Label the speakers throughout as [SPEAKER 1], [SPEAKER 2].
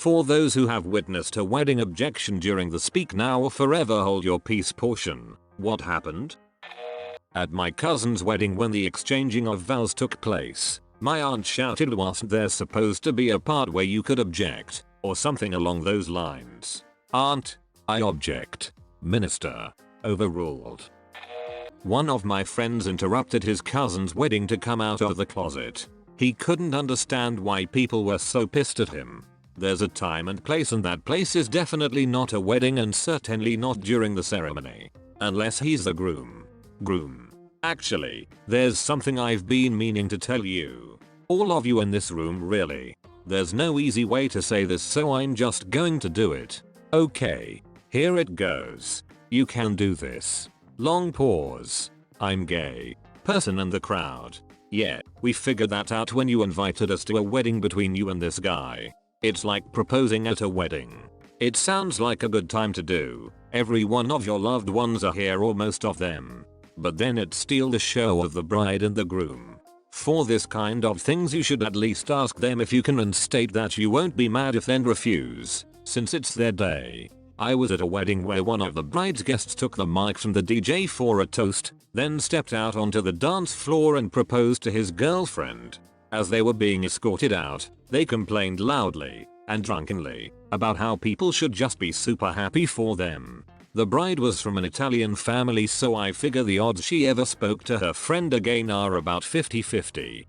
[SPEAKER 1] For those who have witnessed a wedding objection during the speak now or forever hold your peace portion, what happened? At my cousin's wedding, when the exchanging of vows took place, my aunt shouted, "Wasn't there supposed to be a part where you could object?" or something along those lines. "Aunt, I object." Minister. Overruled. One of my friends interrupted his cousin's wedding to come out of the closet. He couldn't understand why people were so pissed at him. There's a time and place, and that place is definitely not a wedding, and certainly not during the ceremony. Unless he's the groom. Actually, there's something I've been meaning to tell you. All of you in this room, really. There's no easy way to say this, so I'm just going to do it. Okay. Here it goes. You can do this. Long pause. I'm gay. Person in the crowd. Yeah, we figured that out when you invited us to a wedding between you and this guy. It's like proposing at a wedding. It sounds like a good time to do. Every one of your loved ones are here, or most of them. But then it steals the show of the bride and the groom. For this kind of things you should at least ask them if you can, and state that you won't be mad if they refuse, since it's their day. I was at a wedding where one of the bride's guests took the mic from the DJ for a toast, then stepped out onto the dance floor and proposed to his girlfriend. As they were being escorted out, they complained loudly and drunkenly about how people should just be super happy for them. The bride was from an Italian family, so I figure the odds she ever spoke to her friend again are about 50-50.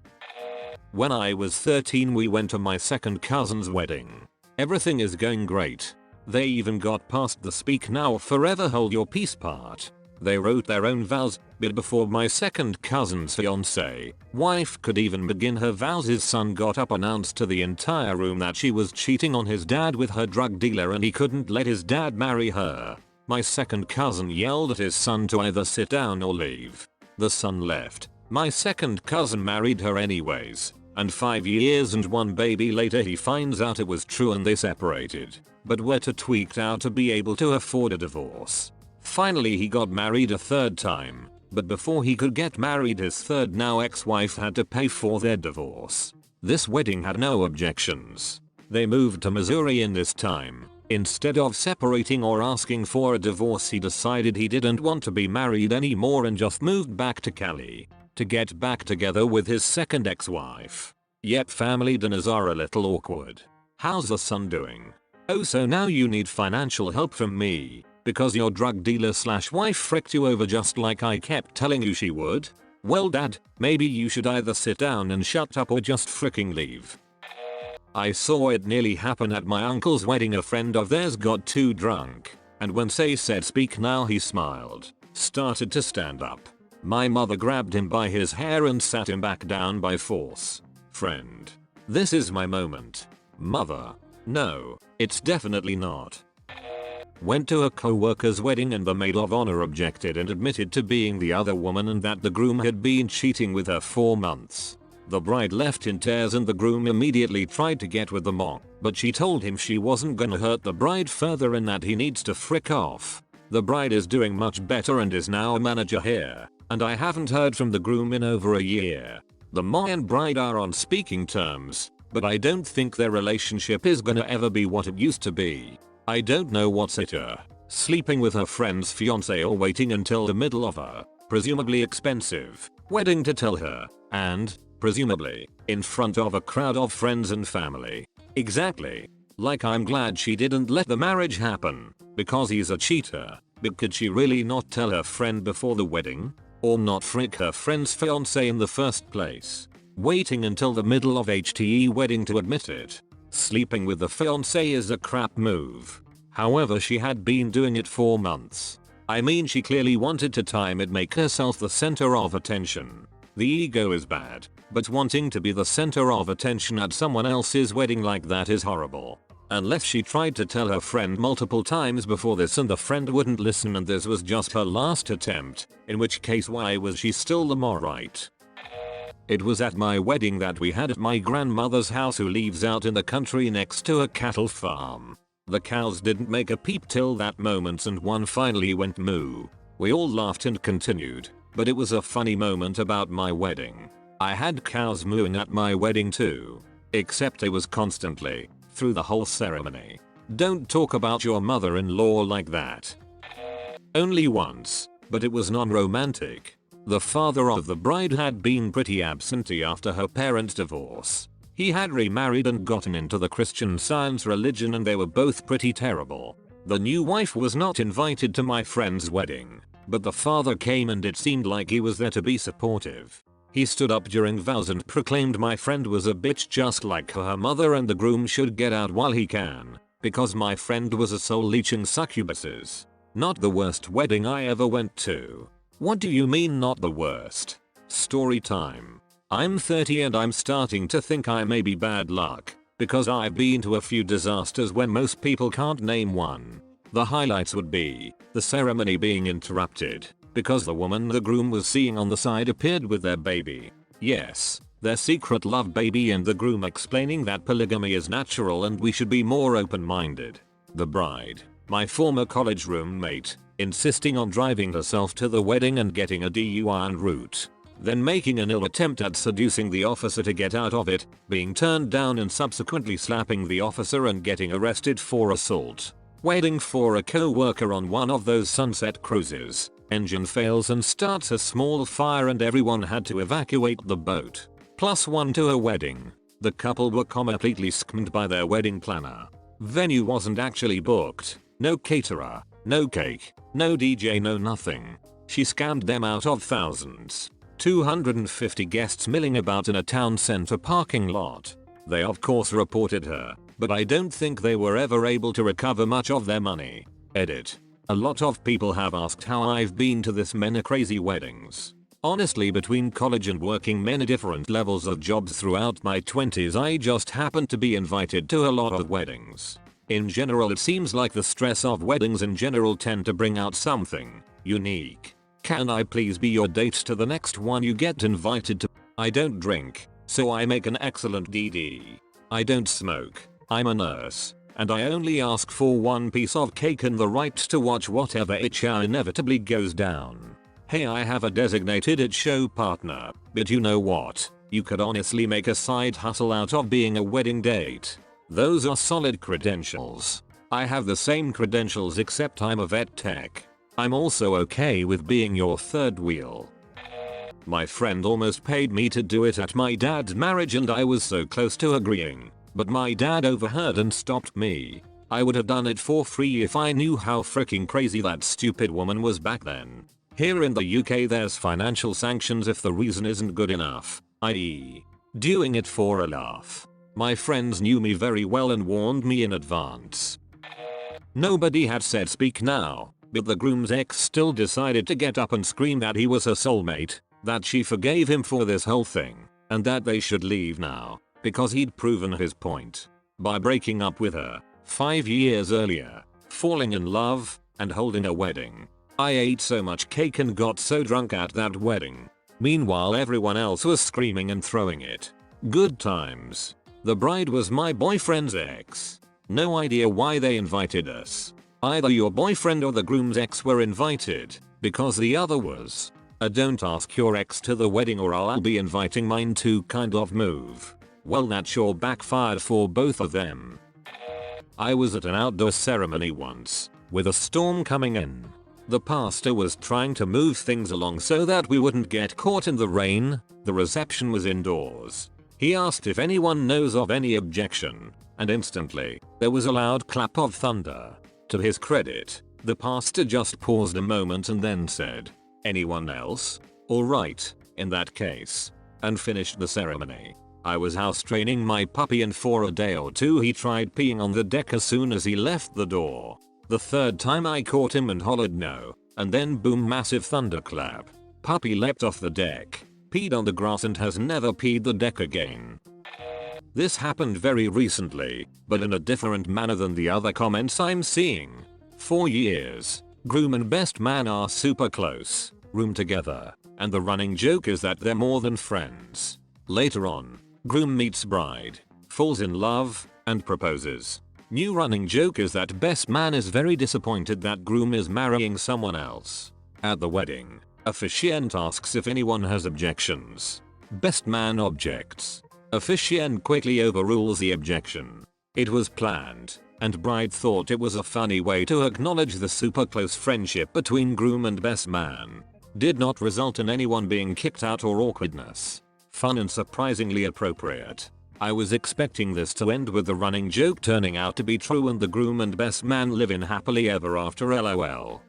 [SPEAKER 1] When I was 13, we went to my second cousin's wedding. Everything is going great. They even got past the speak now or forever hold your peace part. They wrote their own vows, but before my second cousin's fiance, wife could even begin her vows, his son got up, announced to the entire room that she was cheating on his dad with her drug dealer and he couldn't let his dad marry her. My second cousin yelled at his son to either sit down or leave. The son left. My second cousin married her anyways, and 5 years and 1 baby later he finds out it was true and they separated, but were too tweaked out to be able to afford a divorce. Finally he got married a 3rd time, but before he could get married his 3rd now ex-wife had to pay for their divorce. This wedding had no objections. They moved to Missouri in this time. Instead of separating or asking for a divorce, he decided he didn't want to be married anymore and just moved back to Cali to get back together with his 2nd ex-wife. Yet family dinners are a little awkward. "How's the son doing? Oh, so now you need financial help from me because your drug dealer / wife fricked you over just like I kept telling you she would? Well, dad, maybe you should either sit down and shut up or just fricking leave." I saw it nearly happen at my uncle's wedding. A friend of theirs got too drunk, and when they said speak now, he smiled, started to stand up. My mother grabbed him by his hair and sat him back down by force. Friend. This is my moment. Mother. No, it's definitely not. Went to a co-worker's wedding and the maid of honor objected and admitted to being the other woman and that the groom had been cheating with her 4 months. The bride left in tears and the groom immediately tried to get with the mom, but she told him she wasn't gonna hurt the bride further and that he needs to frick off. The bride is doing much better and is now a manager here, and I haven't heard from the groom in over a year. The mom and bride are on speaking terms, but I don't think their relationship is gonna ever be what it used to be. I don't know what's it her, sleeping with her friend's fiance or waiting until the middle of a, presumably expensive, wedding to tell her, and, presumably, in front of a crowd of friends and family. Exactly. Like, I'm glad she didn't let the marriage happen, because he's a cheater, but could she really not tell her friend before the wedding? Or not frick her friend's fiance in the first place? Waiting until the middle of HTE wedding to admit it. Sleeping with the fiance is a crap move. However, she had been doing it for months. I mean, she clearly wanted to time it, make herself the center of attention. The ego is bad, but wanting to be the center of attention at someone else's wedding like that is horrible. Unless she tried to tell her friend multiple times before this and the friend wouldn't listen and this was just her last attempt, in which case why was she still the more right? It was at my wedding that we had at my grandmother's house, who lives out in the country next to a cattle farm. The cows didn't make a peep till that moment and one finally went moo. We all laughed and continued. But it was a funny moment about my wedding. I had cows mooing at my wedding too. Except it was constantly through the whole ceremony. Don't talk about your mother-in-law like that. Only once, but it was non-romantic. The father of the bride had been pretty absentee after her parents' divorce. He had remarried and gotten into the Christian Science religion, and they were both pretty terrible. The new wife was not invited to my friend's wedding, but the father came and it seemed like he was there to be supportive. He stood up during vows and proclaimed my friend was a bitch just like her mother and the groom should get out while he can, because my friend was a soul-leeching succubuses. Not the worst wedding I ever went to. What do you mean not the worst? Story time. I'm 30 and I'm starting to think I may be bad luck, because I've been to a few disasters when most people can't name one. The highlights would be the ceremony being interrupted because the woman the groom was seeing on the side appeared with their baby. Yes, their secret love baby, and the groom explaining that polygamy is natural and we should be more open-minded. The bride, my former college roommate, insisting on driving herself to the wedding and getting a DUI en route. Then making an ill attempt at seducing the officer to get out of it, being turned down and subsequently slapping the officer and getting arrested for assault. Waiting for a co-worker on one of those sunset cruises. Engine fails and starts a small fire and everyone had to evacuate the boat. +1 to a wedding. The couple were completely scammed by their wedding planner. Venue wasn't actually booked. No caterer, no cake, no DJ, no nothing. She scammed them out of thousands. 250 guests milling about in a town center parking lot. They of course reported her, but I don't think they were ever able to recover much of their money. Edit. A lot of people have asked how I've been to this many crazy weddings. Honestly, between college and working many different levels of jobs throughout my 20s, I just happened to be invited to a lot of weddings. In general, it seems like the stress of weddings in general tend to bring out something unique. Can I please be your date to the next one you get invited to? I don't drink, so I make an excellent DD. I don't smoke, I'm a nurse, and I only ask for one piece of cake and the right to watch whatever it show inevitably goes down. Hey, I have a designated it show partner, but you know what? You could honestly make a side hustle out of being a wedding date. Those are solid credentials. I have the same credentials except I'm a vet tech. I'm also okay with being your third wheel. My friend almost paid me to do it at my dad's marriage and I was so close to agreeing, but my dad overheard and stopped me. I would have done it for free if I knew how freaking crazy that stupid woman was back then. Here in the UK there's financial sanctions if the reason isn't good enough, i.e. doing it for a laugh. My friends knew me very well and warned me in advance. Nobody had said speak now, but the groom's ex still decided to get up and scream that he was her soulmate, that she forgave him for this whole thing, and that they should leave now, because he'd proven his point. By breaking up with her, 5 years earlier, falling in love, and holding a wedding. I ate so much cake and got so drunk at that wedding. Meanwhile everyone else was screaming and throwing it. Good times. The bride was my boyfriend's ex. No idea why they invited us. Either your boyfriend or the groom's ex were invited, because the other was a don't ask your ex to the wedding or I'll be inviting mine too kind of move. Well, that sure backfired for both of them. I was at an outdoor ceremony once, with a storm coming in. The pastor was trying to move things along so that we wouldn't get caught in the rain. The reception was indoors. He asked if anyone knows of any objection, and instantly, there was a loud clap of thunder. To his credit, the pastor just paused a moment and then said, "Anyone else? Alright, in that case," and finished the ceremony. I was house training my puppy and for a day or two he tried peeing on the deck as soon as he left the door. The third time I caught him and hollered no, and then boom, massive thunderclap. Puppy leapt off the deck, peed on the grass and has never peed the deck again. This happened very recently, but in a different manner than the other comments I'm seeing. 4 years, groom and best man are super close, room together, and the running joke is that they're more than friends. Later on, groom meets bride, falls in love, and proposes. New running joke is that best man is very disappointed that groom is marrying someone else. At the wedding, officiant asks if anyone has objections. Best man objects. Officiant quickly overrules the objection. It was planned, and bride thought it was a funny way to acknowledge the super close friendship between groom and best man. Did not result in anyone being kicked out or awkwardness. Fun and surprisingly appropriate. I was expecting this to end with the running joke turning out to be true and the groom and best man living happily ever after lol.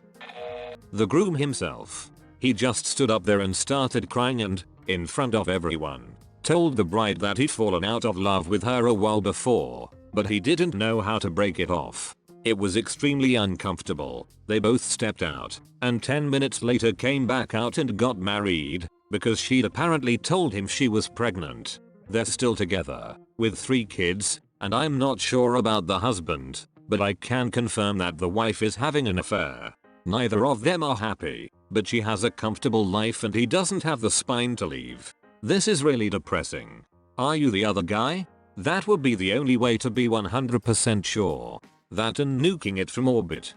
[SPEAKER 1] The groom himself. He just stood up there and started crying and, in front of everyone, told the bride that he'd fallen out of love with her a while before, but he didn't know how to break it off. It was extremely uncomfortable. They both stepped out, and 10 minutes later came back out and got married, because she'd apparently told him she was pregnant. They're still together, with 3 kids, and I'm not sure about the husband, but I can confirm that the wife is having an affair. Neither of them are happy, but she has a comfortable life and he doesn't have the spine to leave. This is really depressing. Are you the other guy? That would be the only way to be 100% sure. That and nuking it from orbit.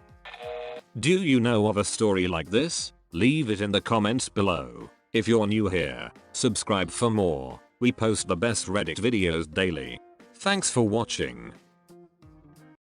[SPEAKER 1] Do you know of a story like this? Leave it in the comments below. If you're new here, subscribe for more. We post the best Reddit videos daily. Thanks for watching.